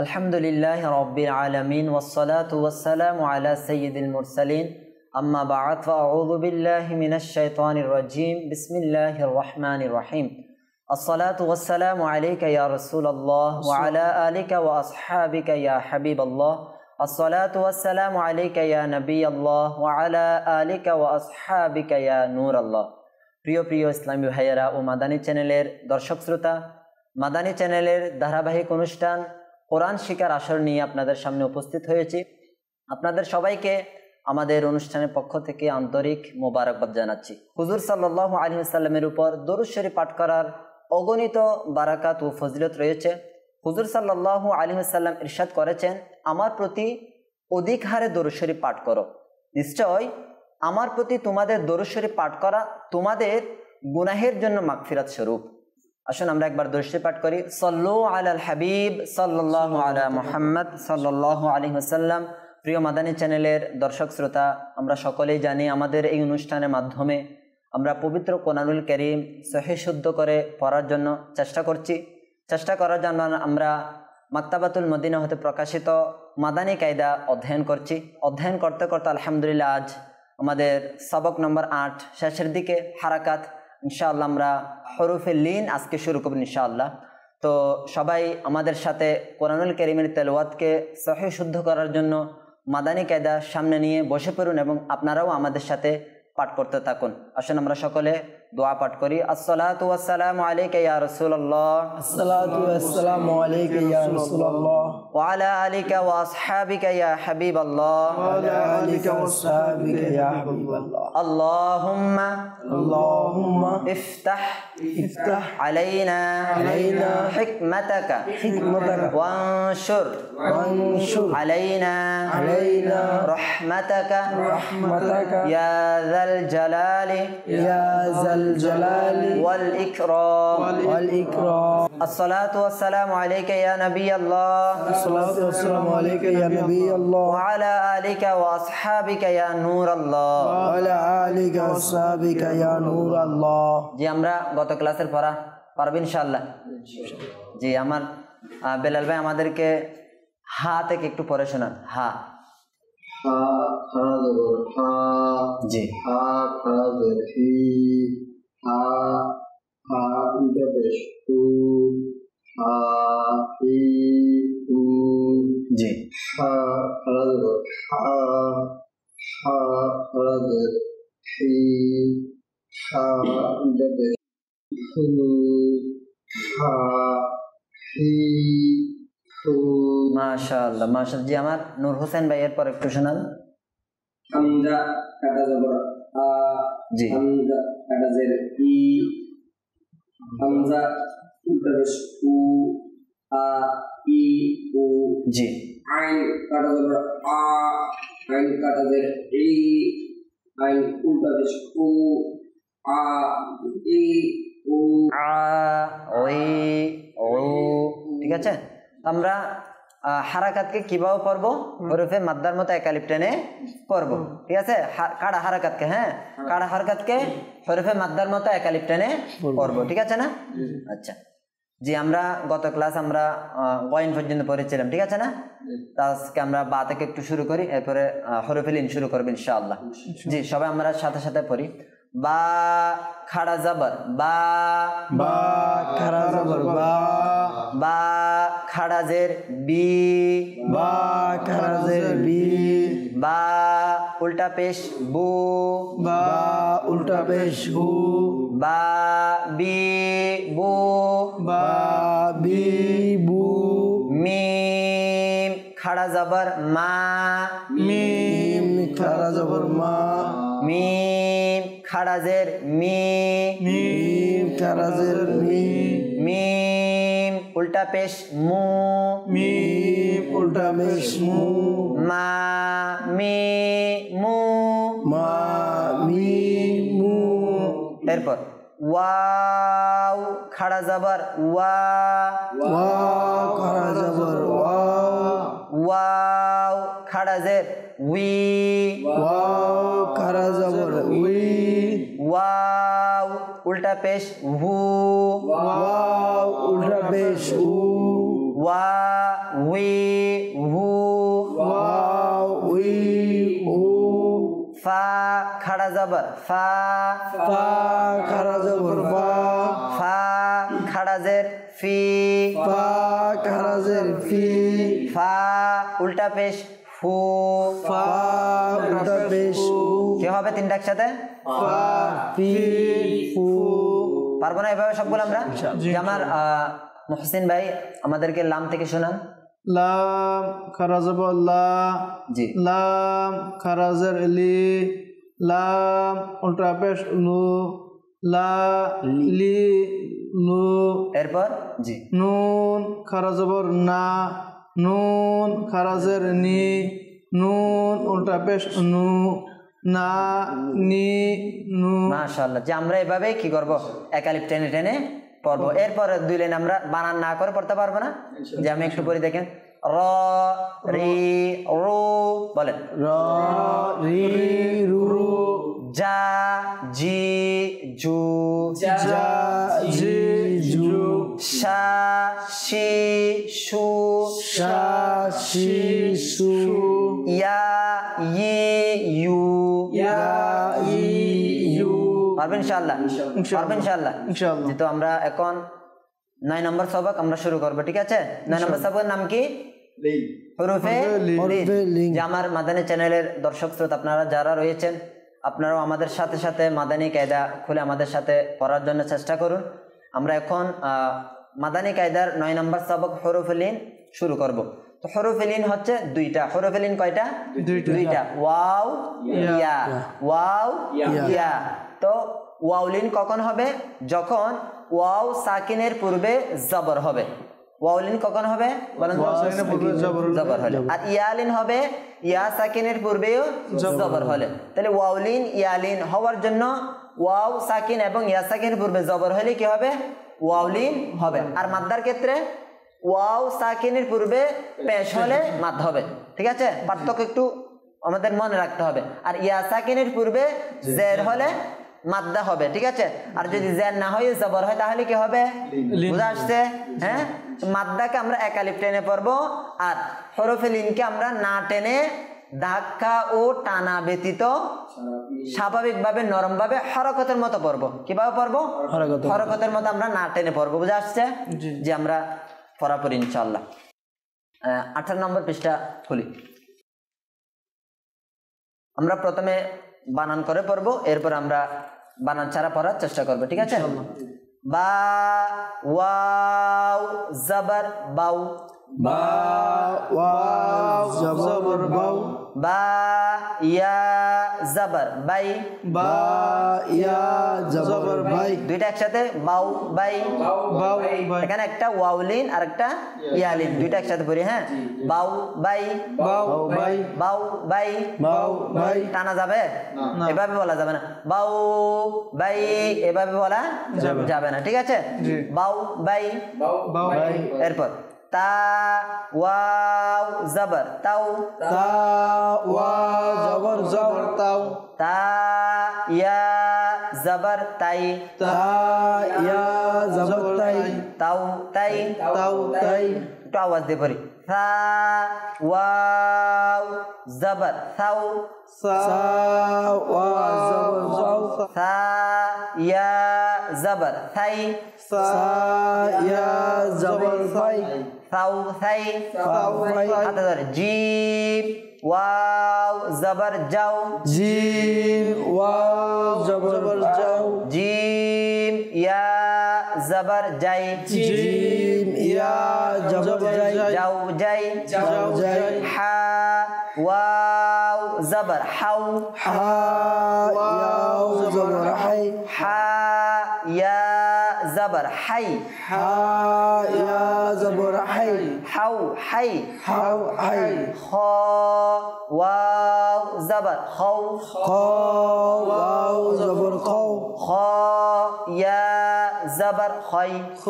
আলহামদুলিল্লাহ রাব্বিল আলামিন ওয়াসসালাতু ওয়াসসালামু আলা সাইয়্যিদিল মুরসালিন আম্মা বা'দ ফাআউযু বিল্লাহি মিনাশ শাইতানির রাজীম বিসমিল্লাহির রহমানির রহিম আসসালাতু ওয়াসসালামু আলাইকা ইয়া রাসূলুল্লাহ ওয়া আলা আলিকা ওয়া আসহাবিকা ইয়া হাবিবাল্লাহ আসসালাতু ওয়াসসালামু আলাইকা ইয়া নবিয়াল্লাহ ওয়া আলা আলিকা ওয়া আসহাবিকা ইয়া নূরাল্লাহ। প্রিয় প্রিয় ইসলামী ভাইয়েরা ও মাদানী চ্যানেলের দর্শক শ্রোতা, মাদানী চ্যানেলের ধারাবাহিক অনুষ্ঠান কোরআন শিকার আসর নিয়ে আপনাদের সামনে উপস্থিত হয়েছি। আপনাদের সবাইকে আমাদের অনুষ্ঠানের পক্ষ থেকে আন্তরিক মোবারকবাদ জানাচ্ছি। হুজুর সাল্লাল্লাহু আলাইহি ওয়াসাল্লামের উপর দরুদ শরীফ পাঠ করার অগণিত বারাকাত ও ফজিলত রয়েছে। হুজুর সাল্লাল্লাহু আলাইহি ওয়াসাল্লাম ইরশাদ করেছেন, আমার প্রতি অধিক হারে দরুদ শরীফ পাঠ করো, নিশ্চয় আমার প্রতি তোমাদের দরুদ শরীফ পাঠ করা তোমাদের গুনাহের জন্য মাগফিরাত স্বরূপ। আসুন আমরা একবার দরুদ শরীফ পাঠ করি। সাল্লু আলাল হাবিব সাল্লাল্লাহু আলা মুহাম্মদ সাল্লাল্লাহু আলাইহি ওয়াসাল্লাম। প্রিয় মাদানী চ্যানেলের দর্শক শ্রোতা, আমরা সকলেই জানি আমাদের এই অনুষ্ঠানের মাধ্যমে আমরা পবিত্র কোরআনুল কারীম সহিহ শুদ্ধ করে পড়ার জন্য চেষ্টা করার জন্য আমরা মাকতাবাতুল মদিনা হতে প্রকাশিত মাদানী কায়দা অধ্যয়ন করতে করতে আলহামদুলিল্লাহ আজ আমাদের সবক নম্বর 8 শেষের দিকে হারাকাত। ইনশাআল্লাহ আমরা হরফে লিন আজকে শুরু করব ইনশাআল্লাহ। তো সবাই আমাদের সাথে কোরআনুল কারীমের তেলাওয়াতকে সহিহ শুদ্ধ করার জন্য মাদানী কায়দা সামনে নিয়ে বসে পড়ুন এবং আপনারাও আমাদের সাথে পাঠ করতে থাকুন। আসুন আমরা সকলে দোয়া পাঠ করি। আসসালাতু ওয়াসসালামু আলাইকা ইয়া রাসূলুল্লাহ, আসসালাতু ওয়াসসালামু আলাইকা ইয়া রাসূলুল্লাহ ওয়া আলা আলিকা ওয়া আসহাবিকা ইয়া হাবিবাল্লাহ, ওয়া আলা আলিকা ওয়া আসহাবিকা ইয়া হাবিবাল্লাহ। আল্লাহুম্মা ইফতাহ আলাইনা হিকমাতাকা ওয়ানশুর আলাইনা রাহমাতাকা ইয়া যাল জালালি ওয়াল ইকরাম। আসসালাতু ওয়াসসালামু আলাইকা ইয়া নবিয়াল্লাহ, আসসালাতু ওয়াসসালামু আলাইকা ইয়া নবিয়াল্লাহ ওয়া আলা আলিকা ওয়া আসহাবিকা ইয়া নূরাল্লাহ, ওয়া আলা আলিকা ওয়া আসহাবিকা ইয়া নূরাল্লাহ। জি, আমরা গত ক্লাসের পড়া পারবেন ইনশাআল্লাহ। জি, আমার বেলাল ভাই আমাদেরকে হা থেকে একটু পড়ে শোনান। হা জি, জি, মাশাআল্লাহ মাশাআল্লাহ। জি, আমার নূর হোসেন ভাই এরপর একটু শোনান। হামজা কাটা জবর আ, জি, হামজা কাটা জের ই, হামজা উল্টাবেশ উ, আ ই উ, জি, আইন কাটা জবর আ, আইন কাটা জের ই, আইন উল্টাবেশ উ, আ ই উ, আ ওই ও। ঠিক আছে, আমরা হারাকাতকে কিভাবে পড়বো? হরফে মাদ্দার মতো একালিফ টেনে পড়বো। ঠিক আছে, কাড়া হারাকাতকে, হ্যাঁ, কাড়া হারাকাতকে হরফে মাদ্দার মতো একালিফ টেনে পড়বো। ঠিক আছে না? আচ্ছা, জি, আমরা গত ক্লাস আমরা গয়ন পর্যন্ত পড়েছিলাম। ঠিক আছে না? আজকে আমরা বা থেকে একটু শুরু করি, এরপরে হরফে লিন শুরু করবো ইনশাআল্লাহ। জি, সবাই আমরা সাথে সাথে পড়ি। বা খাড়া জবর বা, বা খাড়া জবর বা, বা খাড়া জের বি, বা খাড়া জের বি, বা উল্টা পেশ বু, বা উল্টা পেশ বু, বা বি বু, বা বি বু, মিম খাড়া জবর মা, মিম খাড়া জবর মা, মিম খাড়া জের মি, মিম খাড়া জের মি, মিম উল্টা পেশ মু, মিম উল্টা পেশ মু, মা মি মু, মা মি মু। এরপর ওয়াও খাড়া জবর ওয়া, ওয়া খাড়া জবর ওয়া, ওয়াও খাড়া জের উই, ওয়াও খাড়া জবর উই, ওয়াও উল্টা পেশ হু, ওয়াও উল্টা পেশ উ, ওয়া উই হু ওয়াও উই উ ফা খাড়া জবর ফা ফা খারা জবর ফা ফা খাড়া জের ফি ফা খারা জের ফি ফা উল্টা পেশ ফু ফা উল্টা পেশ উ কি হবে তিনটা একসাথে ফা ফি ফু পারবো না এভাবে সবগুলো আমরা যে আমার মুহসিন ভাই আমাদেরকে লাম থেকে শোনান লাম খারা জবর লা জি লাম খারা জের লি লাম উল্টা পেশ লু লা লি নু এরপর জি নুন খারা জবর না নুন খারা জের নি নুন উল্টা পেশ নু না নি নু মাশাআল্লাহ যে আমরা এভাবে কি করব একালিফ টেনে টেনে পড়বো এরপর দুই লাইন আমরা বানান না করে পড়তে পারবো না যে আমি একটু পড়ি দেখেন র রি রু বলেন র রি রু জা জি জু জা জি জু শা শি শু শা শি সু ইয়া ই ইউ ইয়া ই ইউ পারবেন ইনশাআল্লাহ পারবেন ইনশাআল্লাহ ইনশাআল্লাহ তো আমরা এখন 9 নম্বর সবক আমরা শুরু করব ঠিক আছে 9 নম্বর সবকের নাম কি হুরুফে লিন যে আমার মাদানী চ্যানেলের দর্শক শ্রোতা আপনারা যারা রয়েছেন আপনারাও আমাদের সাথে সাথে মাদানী কায়দা খুলে আমাদের সাথে পড়ার জন্য চেষ্টা করুন আমরা এখন মাদানী কায়দার 9 নম্বর সবক হুরুফে লিন শুরু করব তো হুরুফে লিন হচ্ছে দুইটা হুরুফে লিন কয়টা দুইটা ওয়াও ইয়া ওয়াও ইয়া তো ওয়াও লিন কখন হবে যখন ওয়াও সাকিনের পূর্বে জবর হবে ওয়াও লিন কখন হবে বলেন জবর হলে আর ইয়া লিন হবে ইয়া সাকিনের পূর্বেও জবর হলে তাহলে ওয়াও লিন ইয়া লিন হওয়ার জন্য ওয়াও সাকিন এবং ইয়া সাকিনের পূর্বে জবর হলে কি হবে ওয়াও লিন হবে আর মাদ্দার ক্ষেত্রে ওয়াও সাকিনের পূর্বে পেশ হলে মাদ হবে ঠিক আছে পার্থক্য একটু আমাদের মনে রাখতে হবে আর ইয়া সাকিনের পূর্বে জের হলে মাদ্দা হবে ঠিক আছে আর যদি জের না হয় জবর হয় তাহলে কি হবে বুঝা আসছে হ্যাঁ মাদ্দাকে আমরা একালিফ টেনে পড়বো আর হরফে লিনকে আমরা না টেনে ধাক্কা ও টানা ব্যতীত স্বাভাবিকভাবে নরমভাবে হরকতের মতো পড়বো কিভাবে পড়বো হরকতের মতো আমরা না টেনে পড়বো বুঝা আসছে যে আমরা পড়া পড়ি ইনশাআল্লাহ 18 নম্বর পৃষ্ঠা খুলি আমরা প্রথমে বানান করে পড়বো এরপর আমরা বানান ছাড়া পড়ার চেষ্টা করব ঠিক আছে বা ওয়াও জবর বাউ বা ওয়াও জবর বাউ বা ইয়া জবর বাই বা ইয়া জবর বাই দুইটা একসাথে বাউ বাই বাউ বাই এখানে একটা ওয়াও লিন আর একটা ইয়া লিন দুইটা একসাথে পড়ি হ্যাঁ বাউ বাই বাউ বাই বাউ বাই বাউ বাই টানা যাবে এভাবে বলা যাবে না বাউ বাই এভাবে বলা যাবে না ঠিক আছে বাউ বাই বাউ বাই এরপর তা ওয়াও জবর তাও তা ওয়া জবর জবর তাও তা ইয়া জবর তাই তা ইয়া জবর তাই তাও তাই তাও তাই একটু আওয়াজ দিয়ে পড়ি সা ওয়াও জবর সাও সা ওয়া জবর জাও সা ইয়া জবর সাই সা ইয়া জবর ফাই সাউ সাই ফাউ ফাই হাতে ধরে জিম ওয়াও জবর যাও জিম ওয়াও জবর জাও জিম ইয়া জবর যাই জিম ইয়া জবর যাই যাও যাই যাও যাই হা ওয়াও জবর হাউ হা ইয়াও জবর হাই হা ইয়া জবর হাই হা ইয়া জবর হাই হাউ হাই হাউ হাই খ ওয়াও জবর খাও খ ওয়াও জবর খাও খ ইয়া জবর খাই খ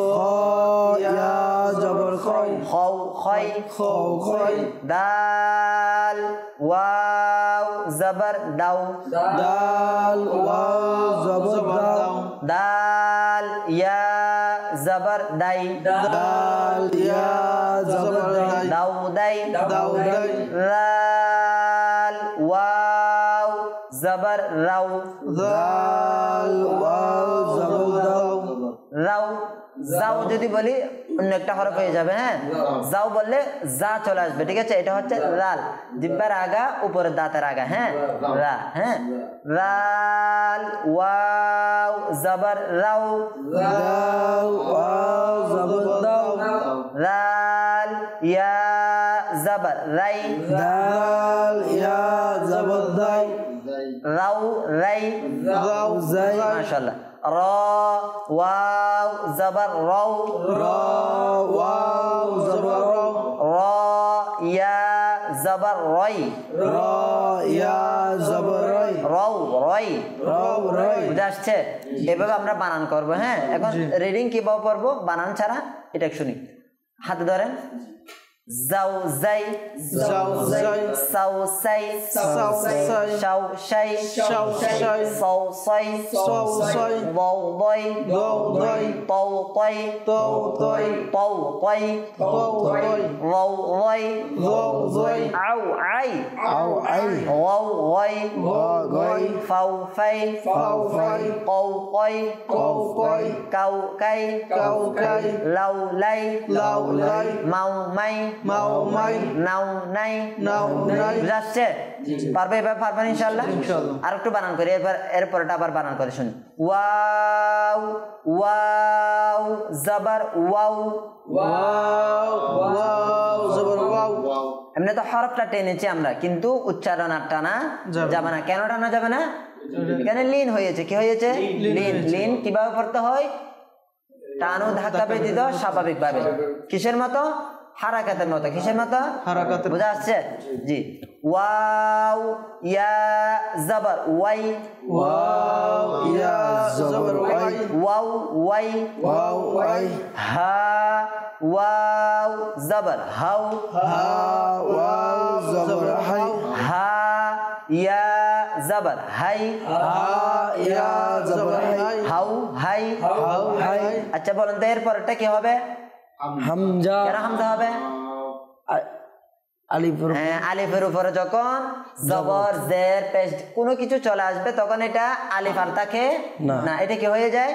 ইয়া জবর খাই খাও খাই খাও খাই দাল ওয়াও জবর দাও দাল ওয়াও জবর দাও দাল ইয়া জবর দাই দাল ইয়া জবর দাই দাউ দাই দাউ দাই রাল ওয়াও জবর রাউ দাল ওয়াও জবর দাও রাউ যাও যদি বলি অন্য একটা হরফ হয়ে যাবে হ্যাঁ যাও বললে যা চলে আসবে ঠিক আছে এটা হচ্ছে রাল জিহ্বার আগা উপরের দাঁতের আগা হ্যাঁ রা হ্যাঁ রাল ওয়াও জবর রাউ দাল ওয়াও জবর দাও রাল ইয়া জবর রাই দাল ইয়া জবর দাই রাউ রাই রাউ যাই মাশাআল্লাহ র ওয়াও জবর রাউ রা ওয়াও জবর রাও র ইয়া জবর রাই রা ইয়া জবর রাই রাউ রাই রাও রাই বুঝা আসছে এভাবে আমরা বানান করব হ্যাঁ এখন রিডিং কিভাবে পড়বো বানান ছাড়া এটা শুনি হাতে ধরেন যাও যাই যাও যাই সাউ সাই সাউ সাই শাও শাই শাও শাই সাউ সাই সাউ সাই দাও দাই দাও দাই তাও তাই তাও তাই তাও তাই তাও তাই রাউ রাই রাও যাই আউ আই আও আই ওয়াও ওয়াই ওয়া গাই ফাউ ফাই ফাও ফাই কৌ কই কও কই কাউ কাই কাউ কাই লাউ লাই লাউ লাই মাউ মাই মাও মাই নাও নাই নাও নাই বুঝাচ্ছে পারবে এবার পারবেন ইনশাআল্লাহ ইনশাআল্লাহ আর একটু বানান করি এরপরটা আবার বানান করে শুনি ওয়াও ওয়াও জবর ওয়াও ওয়াও ওয়াও জবর ওয়াও এমনি তো হরফটা টেনেছি আমরা কিন্তু উচ্চারণ আর টানা যাবে না কেন টানা যাবে না এখানে লিন হয়েছে কি হয়েছে লিন লিন কিভাবে পড়তে হয় টানো ধাক্কা ব্যতীত স্বাভাবিক ভাবে কিসের মতো হারাকাতের মতো কিসের মতো হারাকাতের বুঝা আসছে জি ওয়াও ইয়া জবর ওয়াই ওয়াও ইয়া জবর ওয়াই ওয়াও ওয়াই ওয়াও ওয়াই হা ওয়াও জবর হাউ হা ওয়াও জবর হাই হা ইয়া জবর হাই হা ইয়া জবর হাই হাউ হাই হাউ হাই আচ্ছা বলেন তো এরপরটা কি হবে হামজা কেন হামজা হবে আলিফ হ্যাঁ আলিফের উপরে যখন জবর জের পেশ কোনো কিছু চলে আসবে তখন এটা আলিফ আর থাকে না এটা কি হয়ে যায়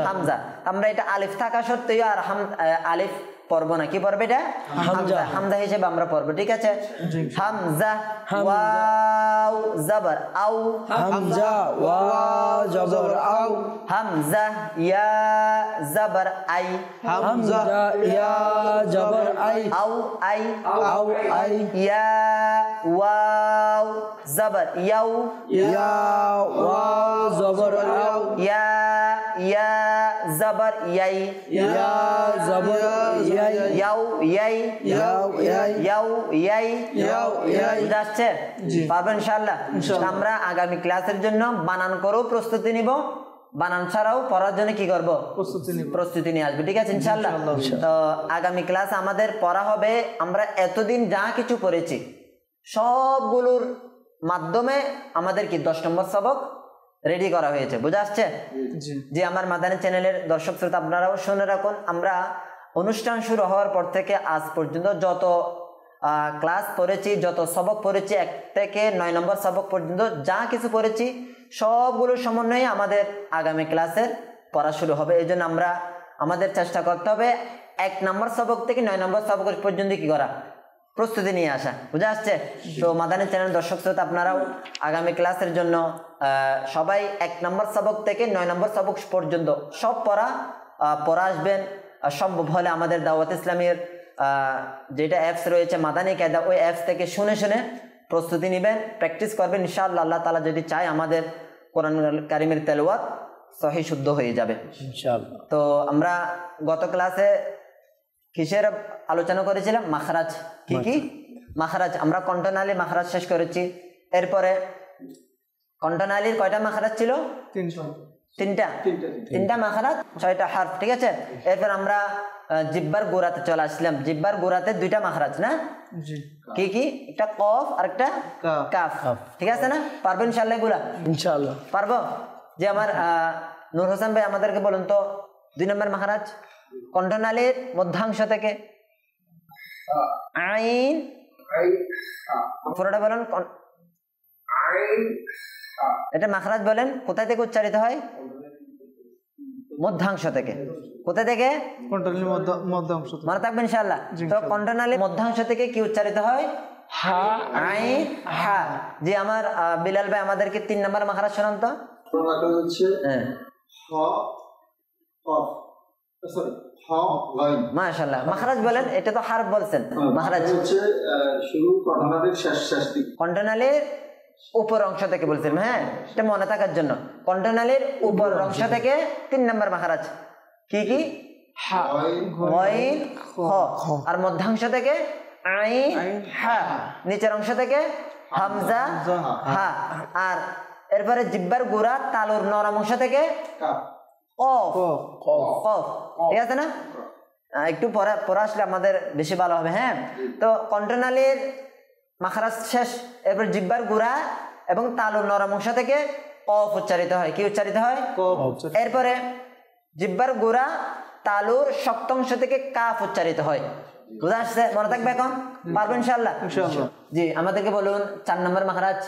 হামজা আমরা এটা আলিফ থাকা সত্ত্বেও আর আলিফ পড়বো না কি পড়বে এটা হামজা হামজা হিসেবে আমরা পড়বো ঠিক আছে হামজা ওয়াও জবর আও হামজা ওয়াও জবর আও হামজা ইয়া জবর আই হামজা ইয়া জবর আই আও আই আও আই ইয়া ওয়াও জবর ইয়াও ইয়া ওয়াও জবর আও ইয়া ইয়া জবর ইয়াই ইয়া জবর ইয়াই ইয়াও ইয়াই ইয়াও ইয়াই ইয়াও ইয়াই ইয়াও ইয়াই যাচ্ছে পারবেন ইনশাআল্লাহ আমরা আগামী ক্লাসের জন্য বানান করেও প্রস্তুতি নিব বানান ছাড়াও পড়ার জন্য কি করব প্রস্তুতি নিয়ে আসবে ঠিক আছে ইনশাআল্লাহ তো আগামী ক্লাস আমাদের পড়া হবে আমরা এতদিন যা কিছু পড়েছি সবগুলোর মাধ্যমে আমাদের কি 10 নম্বর সবক রেডি করা হয়েছে বুঝা আসছে জি আমার মাদানী চ্যানেলের দর্শক শ্রোতা আপনারাও শুনে রাখুন আমরা অনুষ্ঠান শুরু হওয়ার পর থেকে আজ পর্যন্ত যত ক্লাস পড়েছি যত সবক পড়েছি 1 থেকে 9 নম্বর সবক পর্যন্ত যা কিছু পড়েছি সবগুলোর সমন্বয়ে আমাদের আগামী ক্লাসের পড়া শুরু হবে এই জন্য আমরা আমাদের চেষ্টা করতে হবে 1 নম্বর সবক থেকে 9 নম্বর সবক পর্যন্ত কি করা প্রস্তুতি নিয়ে আসা বুঝা আসছে তো মাদানী চ্যানেল দর্শক শ্রোতা আপনারাও আগামী ক্লাসের জন্য সবাই 1 নম্বর সবক থেকে 9 নম্বর সবক পর্যন্ত সব পড়া আসবেন সম্ভব হলে আমাদের দাওয়াত ইসলামের যেটা অ্যাপস রয়েছে মাদানী কায়দা ওই অ্যাপস থেকে শুনে শুনে প্রস্তুতি নেবেন প্র্যাকটিস করবেন ইনশাআল্লাহ আল্লাহ তাআলা যদি চায় আমাদের কোরআন কারীমের তেলাওয়াত সহি শুদ্ধ হয়ে যাবে ইনশাআল্লাহ তো আমরা গত ক্লাসে কিসের আলোচনা করেছিলাম মাখরাজ কি মাখরাজ আমরা কণ্ঠনালী মাখরাজ শেষ করেছি এরপরে কণ্ঠনালীর কয়টা মাখরাজ ছিল তিনটা মাখরাজ 6টা হরফ ঠিক আছে এরপর আমরা জিহ্বার গোড়াতে চলে আসলাম জিহ্বার গোড়াতে 2টা মাখরাজ না কি একটা কফ আর একটা কাফ ঠিক আছে না পারবেন ইনশাআল্লাহ এগুলা ইনশাআল্লাহ পারবো যে আমার নূর হোসেন ভাই আমাদেরকে বলুন তো 2 নম্বর মাখরাজ কণ্ঠনালীর মধ্যাংশ থেকে আইন পুরোটা বলেন এটা মাখরাজ বলেন কোথায় থেকে উচ্চারিত হয় মধ্যাংশ থেকে কোথায় থেকে কণ্ঠনালীর মধ্যাংশ মনে থাকবে ইনশাআল্লাহ তো কণ্ঠনালীর মধ্যাংশ থেকে কি উচ্চারিত হয় হা আইন হা জি আমার বিলাল ভাই আমাদেরকে 3 নম্বর মাখরাজ শোনান তো হচ্ছে হ কফ সরি হ লাইন মাশাআল্লাহ মাখরাজ বলেন এটা তো হারফ বলছেন মাখরাজ হচ্ছে শুরু কণ্ঠনালীর শেষ দিক কণ্ঠনালীর উপর অংশ থেকে বলছেন হ্যাঁ এটা মনে থাকার জন্য কণ্ঠনালীর উপর অংশ থেকে 3 নম্বর মাখরাজ কি কি হা গইন খ আর মধ্যাংশ থেকে আইন হা নিচের অংশ থেকে হামজা হা আর এরপরে জিহ্বার গোড়া তালুর নরম অংশ থেকে কফ কফ ঠিক আছে না একটু পরে আসলে আমাদের বেশি ভালো হবে হ্যাঁ তো কণ্ঠনালীর মাখরাজ শেষ এরপর জিহ্বার গোড়া এবং তালুর নরম অংশ থেকে কফ উচ্চারিত হয় কি উচ্চারিত হয় এরপরে জিহ্বার গোড়া তালুর শক্ত অংশ থেকে কাফ উচ্চারিত হয় বুঝা আসছে মনে থাকবে এখন পারবেন ইনশাআল্লাহ জি আমাদেরকে বলুন 4 নম্বর মাখরাজ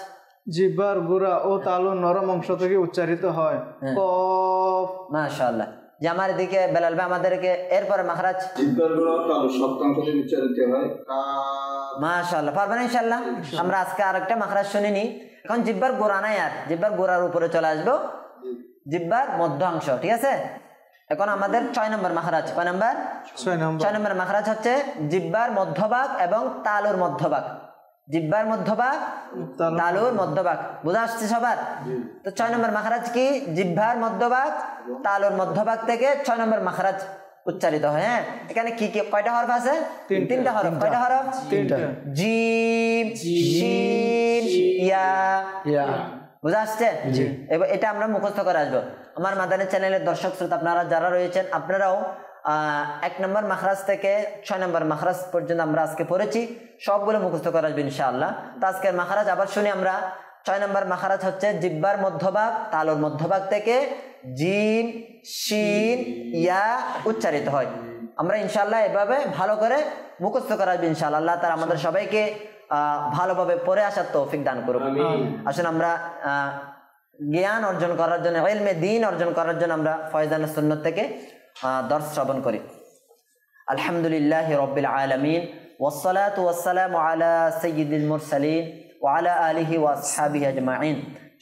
জিহ্বার গোড়া ও তালুর নরম অংশ থেকে উচ্চারিত হয় কফ মাশাআল্লাহ যে আমার এদিকে বেলাল ভাই আমাদেরকে এরপরে মাখরাজ জিহ্বার গোড়া তালুর শক্ত অংশ থেকে উচ্চারিত হয় কাফ মাশাআল্লাহ পারবেন ইনশাআল্লাহ আমরা আজকে আরেকটা মাখরাজ শুনিনি এখন জিহ্বার গোড়া নাই আর জিহ্বার গোড়ার উপরে চলে আসবো জিহ্বার মধ্য অংশ ঠিক আছে এখন আমাদের 6 নম্বর মাখরাজ কয় নাম্বার 6 নম্বর মাখরাজ হচ্ছে জিহ্বার মধ্যভাগ এবং তালুর মধ্যভাগ জিহ্বার মধ্যভাগ তালুর মধ্যভাগ বুঝা আসছে সবার তো 6 নম্বর মাখরাজ কি জিহ্বার মধ্যভাগ তালুর মধ্যভাগ থেকে 6 নম্বর মাখরাজ উচ্চারিত হয় হ্যাঁ এখানে কি কি কয়টা হরফ আছে তিনটা হরফ কয়টা হরফ তিনটা জিম শিন ইয়া বুঝা আসছে এবার এটা আমরা মুখস্থ করে আসবো আমার মাদানী চ্যানেলের দর্শক শ্রোতা আপনারা যারা রয়েছেন আপনারাও 1 নম্বর মাখরাজ থেকে 6 নম্বর মাখরাজ পর্যন্ত আমরা আজকে পড়েছি সবগুলো মুখস্থ করে আসবো ইনশাআল্লাহ তো আজকের মাখরাজ আবার শুনি আমরা 6 নম্বর মাখরাজ হচ্ছে জিহ্বার মধ্যভাগ তালুর মধ্যভাগ থেকে জিম শিন ইয়া উচ্চারিত হয় আমরা ইনশাআল্লাহ এভাবে ভালো করে মুখস্থ করে আসবো ইনশাআল্লাহ আল্লাহ তাআলা আমাদের সবাইকে ভালোভাবে পড়ে আসার তৌফিক দান করুন আসলে আমরা জ্ঞান অর্জন করার জন্য ইলমে দ্বীন অর্জন করার জন্য আমরা ফয়জানুস সুন্নাত থেকে দর্শ শ্রবণ করি আলহামদুলিল্লাহি রাব্বিল আলামিন ওয়াসসালাতু ওয়াসসালামু আলা সাইয়্যিদিল মুরসালিন ওয়া আলা আলিহি ওয়া আসহাবিহি আজমাইন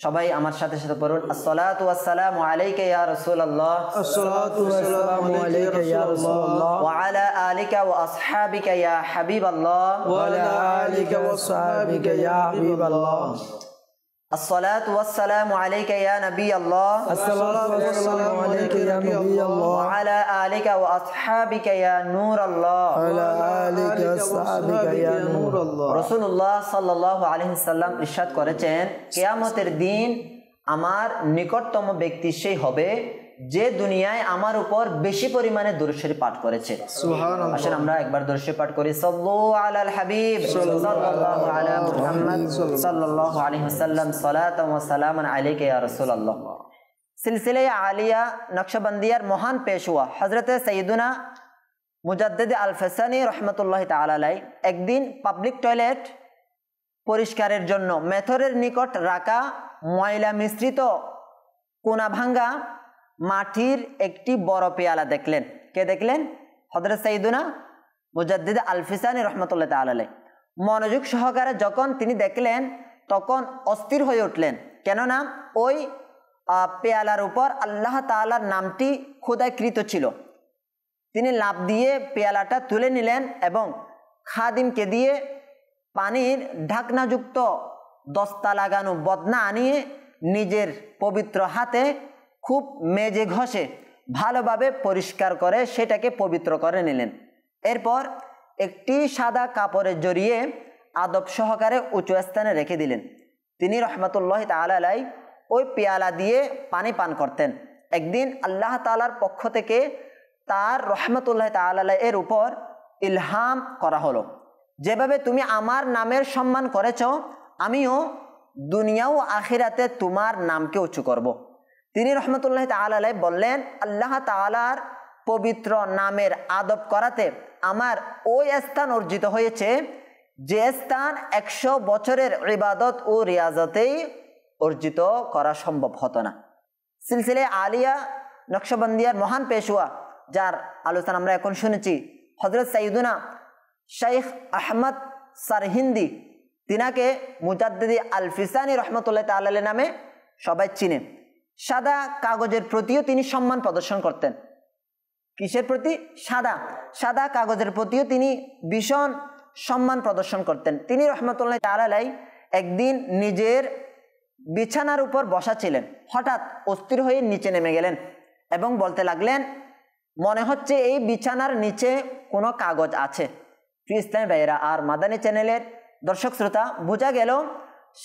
সবাই আমার সাথে সাথে পড়ুন আসসালাতু ওয়াসসালামু আলাইকা ইয়া রাসূলুল্লাহ আসসালাতু ওয়াসসালামু আলাইকা ইয়া রাসূলুল্লাহ ওয়া আলা আলিকা ওয়া আসহাবিকা ইয়া হাবিবাল্লাহ ওয়া আলা আলিকা ওয়া আসহাবিকা ইয়া হাবিবাল্লাহ الصلاة والسلام عليك يا نبي الله الصلاة والسلام عليك يا نبي الله وعلى آلك وأصحابك يا نور الله وعلى آلك وأصحابك يا نور الله رسول الله صلى الله عليه وسلم ইরশাদ করেছেন কিয়ামতের দিন আমার নিকটতম ব্যক্তি সেই হবে যে দুনিয়ায় আমার উপর বেশি পরিমাণে দুরূদ শরীফ পাঠ করেছে সুবহানাল্লাহ আসলে আমরা একবার দুরূদ শরীফ পাঠ করি সাল্লাল্লাহু আলাল হাবিব সাল্লাল্লাহু আলা মুহাম্মদ সাল্লাল্লাহু আলাইহি ওয়াসাল্লাম সালাতান ওয়া সালামান আলাইকা ইয়া রাসূলুল্লাহ সিলসিলা আলিয়া নকশবন্দিয়ার মহান পেশওয়া হযরত সাইয়্যিদুনা মুজাদ্দিদ আল-ফাসানি রাহমাতুল্লাহি তাআলা আলাইহি একদিন পাবলিক টয়লেট পরিষ্কারের জন্য মেথরের নিকট রাখা ময়লা মিশ্রিত কোনা ভাঙ্গা মাটির একটি বড় পেয়ালা দেখলেন কে দেখলেন হযরত সাইয়্যিদুনা মুজাদ্দিদ আল-ফাসানি রাহমাতুল্লাহি তাআলা আলাইহি মনোযোগ সহকারে যখন তিনি দেখলেন তখন অস্থির হয়ে উঠলেন কেননা ওই পেয়ালার উপর আল্লাহ তাআলার নামটি খোদাইকৃত ছিল তিনি লাফ দিয়ে পেয়ালাটা তুলে নিলেন এবং খাদিমকে দিয়ে পানির ঢাকনাযুক্ত দস্তা লাগানো বদনা আনিয়ে নিজের পবিত্র হাতে খুব মেজে ঘষে ভালোভাবে পরিষ্কার করে সেটাকে পবিত্র করে নিলেন এরপর একটি সাদা কাপড়ে জড়িয়ে আদব সহকারে উঁচু স্থানে রেখে দিলেন তিনি রাহমাতুল্লাহি তাআলা আলাইহি ওই পেয়ালা দিয়ে পানি পান করতেন একদিন আল্লাহ তাআলার পক্ষ থেকে তার রাহমাতুল্লাহি তাআলা আলাইহি এর উপর ইলহাম করা হলো যেভাবে তুমি আমার নামের সম্মান করেছো আমিও দুনিয়া ও আখিরাতে তোমার নামকে উঁচু করব। তিনি রাহমাতুল্লাহি তাআলা আলাইহি বললেন আল্লাহ তাআলার পবিত্র নামের আদব করাতে আমার ওই স্থান অর্জিত হয়েছে যে স্থান 100 বছরের ইবাদত ও রিয়াজতেই অর্জিত করা সম্ভব হতো না। সিলসিলে আলিয়া নকশবন্দিয়ার মহান পেশোয়া, যার আলোচনা আমরা এখন শুনেছি, হযরত সাইয়্যিদুনা শাইখ আহমদ সারহিন্দি, তিনাকে মুজাদ্দিদি আল-ফিসানি রহমতুল্লাহ তাআলা আলাইহি নামে সবাই চিনে। সাদা কাগজের প্রতিও তিনি সম্মান প্রদর্শন করতেন। কিসের প্রতি? সাদা কাগজের প্রতিও তিনি ভীষণ সম্মান প্রদর্শন করতেন। তিনি রহমতুল্লাহ তাআলা আলাইহি একদিন নিজের বিছানার উপর বসা ছিলেন, হঠাৎ অস্থির হয়ে নিচে নেমে গেলেন এবং বলতে লাগলেন, মনে হচ্ছে এই বিছানার নিচে কোনো কাগজ আছে। প্রিয় ইসলামী ভাইয়েরা আর মাদানী চ্যানেলের দর্শক শ্রোতা, বোঝা গেল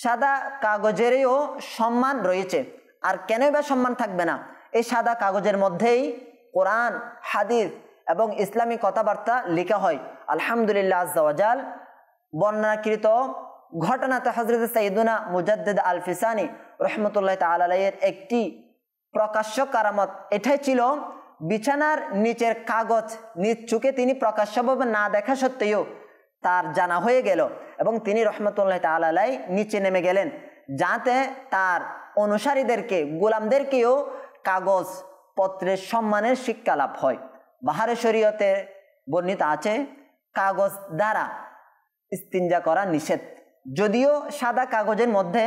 সাদা কাগজেরও সম্মান রয়েছে। আর কেনই বা সম্মান থাকবে না? এই সাদা কাগজের মধ্যেই কোরআন, হাদিস এবং ইসলামী কথাবার্তা লেখা হয়। আলহামদুলিল্লাহ আজ্জা ওয়া জাল বর্ণনাকৃত ঘটনাতে হযরত সাইয়্যিদুনা মুজাদ্দিদ আল-ফিসানি রহমতুল্লাহ তাআলা আলাইহির একটি প্রকাশ্য কারামত এটাই ছিল, বিছানার নিচের কাগজ নিজ চোখে তিনি প্রকাশ্যভাবে না দেখা সত্ত্বেও তার জানা হয়ে গেল এবং তিনি রহমতুল্লাহ তাআলা আলাইহি নিচে নেমে গেলেন, যাতে তার অনুসারীদেরকে, গোলামদেরকেও কাগজ পত্রের সম্মানের শিক্ষা লাভ হয়। বাহারে শরীয়তে বর্ণিত আছে কাগজ দ্বারা ইস্তিনজা করা নিষেধ, যদিও সাদা কাগজের মধ্যে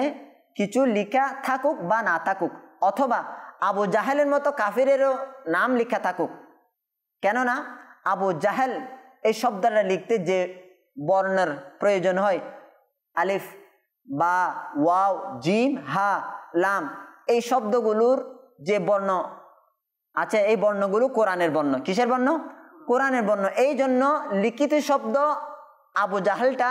কিছু লেখা থাকুক বা না থাকুক, অথবা আবু জাহেলের মতো কাফিরেরও নাম লেখা থাকুক। কেননা আবু জাহেল এই শব্দটা লিখতে যে বর্ণের প্রয়োজন হয়, আলিফ, বা, ওয়াও, জিম, হা, লাম, এই শব্দগুলোর যে বর্ণ আছে, এই বর্ণগুলো কোরআনের বর্ণ। কিসের বর্ণ? কোরআনের বর্ণ। এই জন্য লিখিত শব্দ আবু জাহেলটা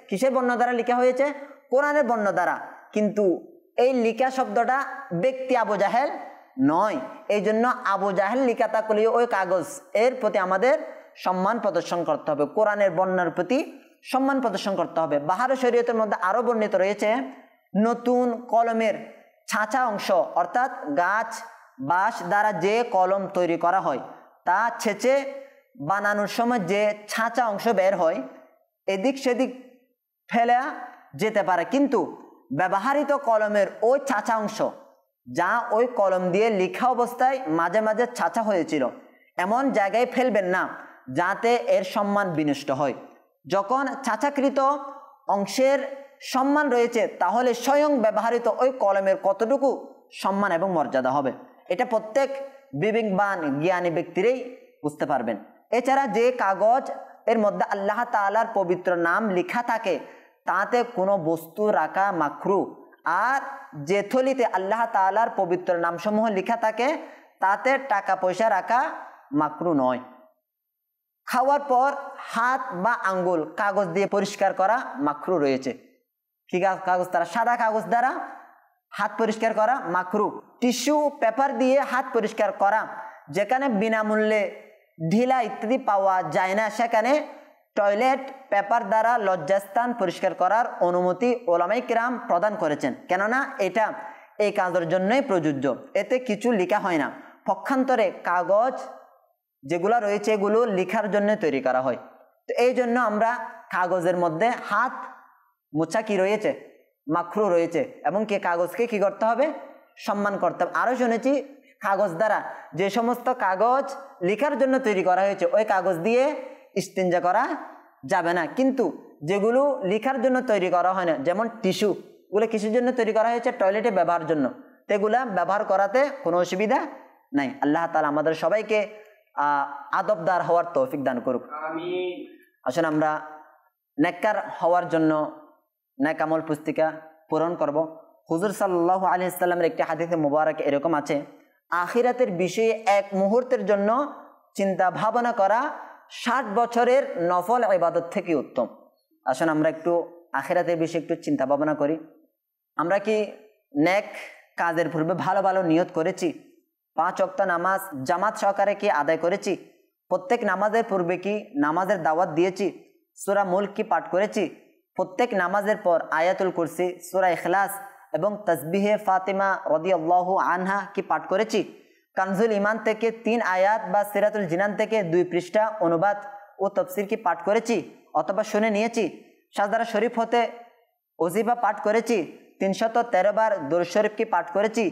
কিসের বর্ণ দ্বারা লেখা হয়েছে? কোরআনের বর্ণ দ্বারা। কিন্তু এই লেখা শব্দটা ব্যক্তি আবু জাহেল নয়। এই জন্য আবু জাহেল লেখা থাকলেও ওই কাগজ এর প্রতি আমাদের সম্মান প্রদর্শন করতে হবে, কোরআনের বর্ণের প্রতি সম্মান প্রদর্শন করতে হবে। বাহারে শরীয়তের মধ্যে আরো বর্ণিত রয়েছে, নতুন কলমের ছাঁচা অংশ, অর্থাৎ গাছ, বাঁশ দ্বারা যে কলম তৈরি করা হয় তা ছেঁচে বানানোর সময় যে ছাঁচা অংশ বের হয়, এদিক সেদিক ফেলা যেতে পারে, কিন্তু ব্যবহৃত কলমের ওই ছাঁচা অংশ, যা ওই কলম দিয়ে লেখা অবস্থায় মাঝে মাঝে ছাঁচা হয়েছিল, এমন জায়গায় ফেলবেন না যাতে এর সম্মান বিনষ্ট হয়। যখন ছাঁচাকৃত অংশের সম্মান রয়েছে, তাহলে স্বয়ং ব্যবহৃত ওই কলমের কতটুকু সম্মান এবং মর্যাদা হবে, এটা প্রত্যেক বিবেকবান জ্ঞানী ব্যক্তিরাই বুঝতে পারবেন। এছাড়া যে কাগজ এর মধ্যে আল্লাহ তাআলার পবিত্র নাম লেখা থাকে তাতে কোনো বস্তু রাখা মাকরু, আর যে থলিতে আল্লাহ তাআলার পবিত্র নামসমূহ লেখা থাকে তাতে টাকা পয়সা রাখা মাকরু নয়। খাওয়ার পর হাত বা আঙ্গুল কাগজ দিয়ে পরিষ্কার করা মাকরু রয়েছে। কি কাগজ দ্বারা? সাদা কাগজ দ্বারা হাত পরিষ্কার করা মাকরু। টিস্যু পেপার দিয়ে হাত পরিষ্কার করা, যেখানে বিনামূল্যে ঢিলা ইত্যাদি পাওয়া যায় না, সেখানে টয়লেট পেপার দ্বারা লজ্জাস্থান পরিষ্কার করার অনুমতি ওলামায়ে কিরাম প্রদান করেছেন, কেননা এটা এই কাজের জন্যই প্রযোজ্য, এতে কিছু লেখা হয় না। পক্ষান্তরে কাগজ যেগুলো রয়েছে এগুলো লেখার জন্য তৈরি করা হয়, তো এই জন্য আমরা কাগজের মধ্যে হাত মোছা কি রয়েছে? মাকরু রয়েছে, এবং কি কাগজকে কি করতে হবে? সম্মান করতে হবে। আরও শুনেছি কাগজ দ্বারা যে সমস্ত কাগজ লেখার জন্য তৈরি করা হয়েছে ওই কাগজ দিয়ে ইস্তিনজা করা যাবে না, কিন্তু যেগুলো লেখার জন্য তৈরি করা হয় না, যেমন টিস্যু, ওগুলো কিসের জন্য তৈরি করা হয়েছে? টয়লেটে ব্যবহারের জন্য, তো এগুলা ব্যবহার করাতে কোনো অসুবিধা নাই। আল্লাহ তাআলা আমাদের সবাইকে আদবদার হওয়ার তৌফিক দান করুক। আসুন আমরা নেককার হওয়ার জন্য নেক আমল পুস্তিকা পূরণ করব। হুজুর সাল্লাল্লাহু আলাইহি ওয়াসাল্লামের একটি হাদিসে মুবারক এরকম আছে, আখিরাতের বিষয়ে এক মুহূর্তের জন্য চিন্তা ভাবনা করা 60 বছরের নফল ইবাদত থেকে উত্তম। আসুন আমরা একটু আখিরাতের বিষয়ে একটু চিন্তা ভাবনা করি। আমরা কি নেক কাজের পূর্বে ভালো ভালো নিয়ত করেছি? 5 ওয়াক্ত নামাজ জামাত সহকারে কি আদায় করেছি? প্রত্যেক নামাজের পূর্বে কি নামাজের দাওয়াত দিয়েছি? সূরা মুলক কি পাঠ করেছি? প্রত্যেক নামাজের পর আয়াতুল কুরসি, সূরা ইখলাস এবং তাসবিহে ফাতিমা রাদিয়াল্লাহু আনহা কি পাঠ করেছি? কানজুল ইমান থেকে 3 আয়াত বা সিরাতুল জিনান থেকে 2 পৃষ্ঠা অনুবাদ ও তাফসীর কি পাঠ করেছি অথবা শুনে নিয়েছি। সাজদারা শরীফ হতে ওজিফা পাঠ করেছি। 313 বার দুরূদ শরীফ কি পাঠ করেছি।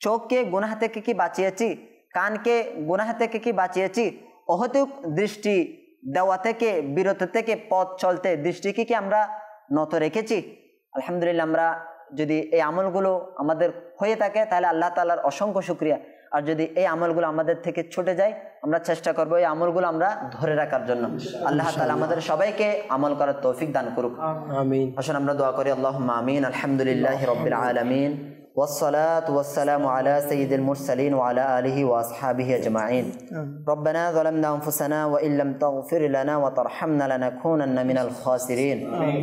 চোখকে গুনাহ থেকে কি বাঁচিয়েছি। কানকে গুনাহ থেকে কি বাঁচিয়েছি। অহতুক দৃষ্টি দেওয়া থেকে বিরত থেকে পথ চলতে দৃষ্টিকে কি আমরা নত রেখেছি। আলহামদুলিল্লাহ, আমরা যদি এই আমলগুলো আমাদের হয়ে থাকে তাহলে আল্লাহ তাআলার অসংখ্য শুকরিয়া। আর যদি এই আমলগুলো আমাদের থেকে ছুটে যায় আমরা চেষ্টা করব এই আমলগুলো আমরা ধরে রাখার জন্য। আল্লাহ তাআলা আমাদের সবাইকে আমল করার তৌফিক দান করুক। আমিন। আসুন আমরা দোয়া করি। আল্লাহুম্মা আমিন। আলহামদুলিল্লাহি রাব্বিল আলামিন والصلاة والسلام على سيد المرسلين وعلى آله وأصحابه أجمعين. ربنا ظلمنا أنفسنا وإن لم تغفر لنا وترحمنا لنكونن من الخاسرين.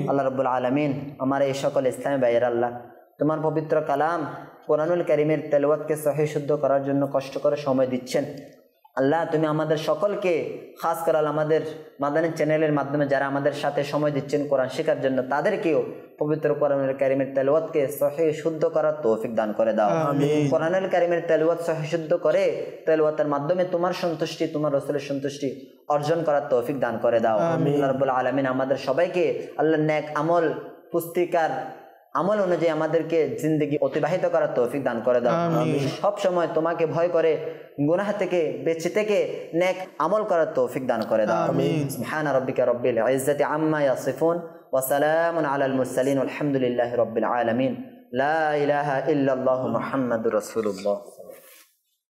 আল্লাহ রাব্বুল আলামিন, আমার এই সকল ইসলামী ভাইয়ের আল্লাহ, তোমার পবিত্র কালাম কোরআনুল কারীমের তেলাওয়াতকে সহিহ শুদ্ধ করার জন্য কষ্ট করে সময় দিচ্ছেন। আল্লাহ, তুমি আমাদের সকলকে, খাস করে আমাদের মাদানী চ্যানেলের মাধ্যমে যারা আমাদের সাথে সময় দিচ্ছেন কোরআন শেখার জন্য, তাদেরকেও পবিত্র কোরআনুল কারীমের তেলাওয়াতকে সহিহ শুদ্ধ করার তৌফিক দান করে দাও। কোরআনুল কারীমের তেলাওয়াত সহিহ শুদ্ধ করে তেলাওয়াতের মাধ্যমে তোমার সন্তুষ্টি, তোমার রাসূলের সন্তুষ্টি অর্জন করার তৌফিক দান করে দাও। আল্লাহ রাব্বুল আলামিন আমাদের সবাইকে আল্লাহ নেক আমল পুস্তিকার আমল অনুযায়ী আমাদেরকে জিন্দগি অতিবাহিত করার তৌফিক দান করে দাও। সব সময় তোমাকে ভয় করে গুনাহ থেকে বেঁচে থেকে নেক আমল করার তৌফিক দান করে দাও। সুবহান রাব্বিকা রাব্বিল ইজ্জাতি আম্মা ইয়াসিফুন ওয়া সালামুন আলাল মুরসালিন ওয়ালহামদুলিল্লাহি রাব্বিল আলামিন। লা ইলাহা ইল্লাল্লাহু মুহাম্মাদুর রাসূলুল্লাহ।